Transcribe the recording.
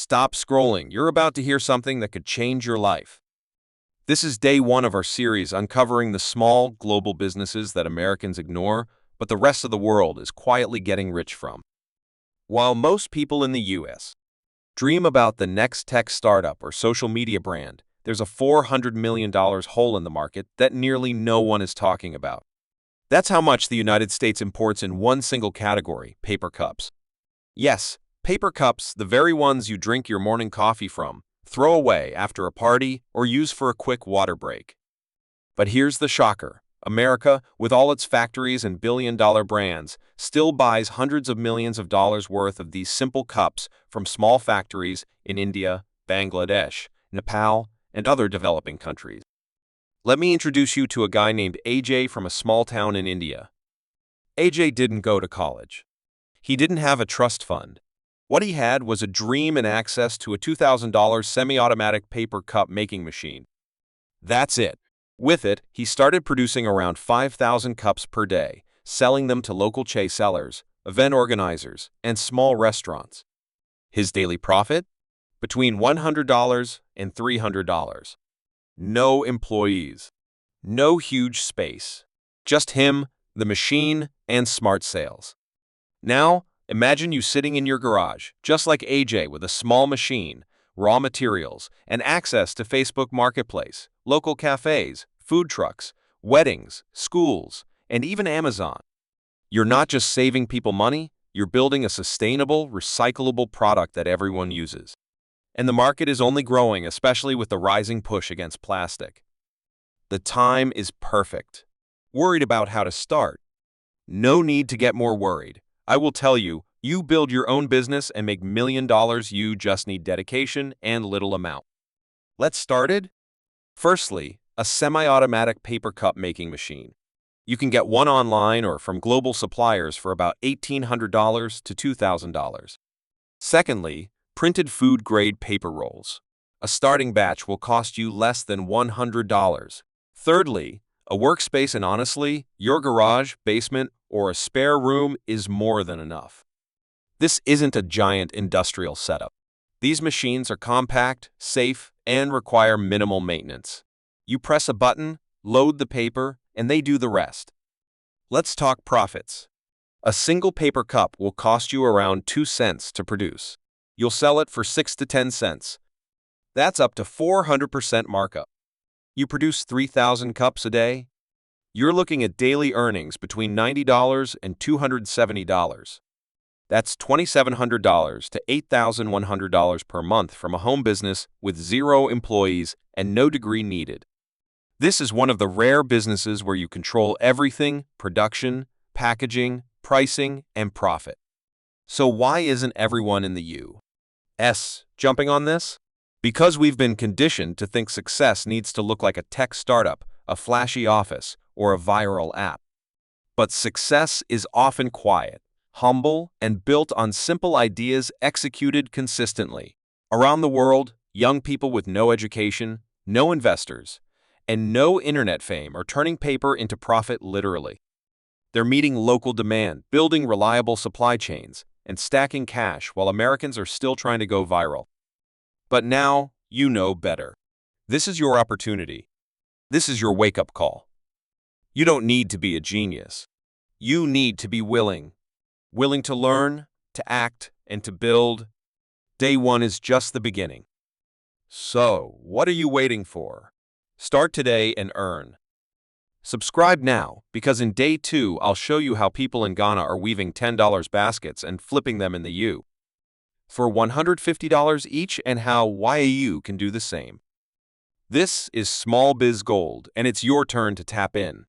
Stop scrolling. You're about to hear something that could change your life. This is day one of our series uncovering the small, global businesses that Americans ignore, but the rest of the world is quietly getting rich from. While most people in the U.S. dream about the next tech startup or social media brand, there's a $400 million hole in the market that nearly no one is talking about. That's how much the United States imports in one single category: paper cups. Yes, paper cups, the very ones you drink your morning coffee from, throw away after a party, or use for a quick water break. But here's the shocker. America, with all its factories and billion-dollar brands, still buys hundreds of millions of dollars worth of these simple cups from small factories in India, Bangladesh, Nepal, and other developing countries. Let me introduce you to a guy named AJ from a small town in India. AJ didn't go to college. He didn't have a trust fund. What he had was a dream and access to a $2,000 semi-automatic paper cup making machine. That's it. With it, he started producing around 5,000 cups per day, selling them to local chai sellers, event organizers, and small restaurants. His daily profit? Between $100 and $300. No employees. No huge space. Just him, the machine, and smart sales. Now, imagine you sitting in your garage, just like AJ, with a small machine, raw materials, and access to Facebook Marketplace, local cafes, food trucks, weddings, schools, and even Amazon. You're not just saving people money, you're building a sustainable, recyclable product that everyone uses. And the market is only growing, especially with the rising push against plastic. The time is perfect. Worried about how to start? No need to get more worried. I will tell you, you build your own business and make $1 million. You just need dedication and little amount. Let's started. Firstly, a semi-automatic paper cup making machine. You can get one online or from global suppliers for about $1,800 to $2,000. Secondly, printed food-grade paper rolls. A starting batch will cost you less than $100. Thirdly, a workspace, and honestly, your garage, basement, or a spare room is more than enough. This isn't a giant industrial setup. These machines are compact, safe, and require minimal maintenance. You press a button, load the paper, and they do the rest. Let's talk profits. A single paper cup will cost you around 2 cents to produce. You'll sell it for 6 to 10 cents. That's up to 400% markup. You produce 3,000 cups a day? You're looking at daily earnings between $90 and $270. That's $2,700 to $8,100 per month from a home business with 0 employees and no degree needed. This is one of the rare businesses where you control everything: production, packaging, pricing, and profit. So why isn't everyone in the U.S. jumping on this? Because we've been conditioned to think success needs to look like a tech startup, a flashy office, or a viral app. But success is often quiet, humble, and built on simple ideas executed consistently. Around the world, young people with no education, no investors, and no internet fame are turning paper into profit literally. They're meeting local demand, building reliable supply chains, and stacking cash while Americans are still trying to go viral. But now, you know better. This is your opportunity. This is your wake-up call. You don't need to be a genius. You need to be willing. Willing to learn, to act, and to build. Day one is just the beginning. So, what are you waiting for? Start today and earn. Subscribe now, because in day 2 I'll show you how people in Ghana are weaving $10 baskets and flipping them in the U for $150 each, and how you can do the same. This is Small Biz Gold, and it's your turn to tap in.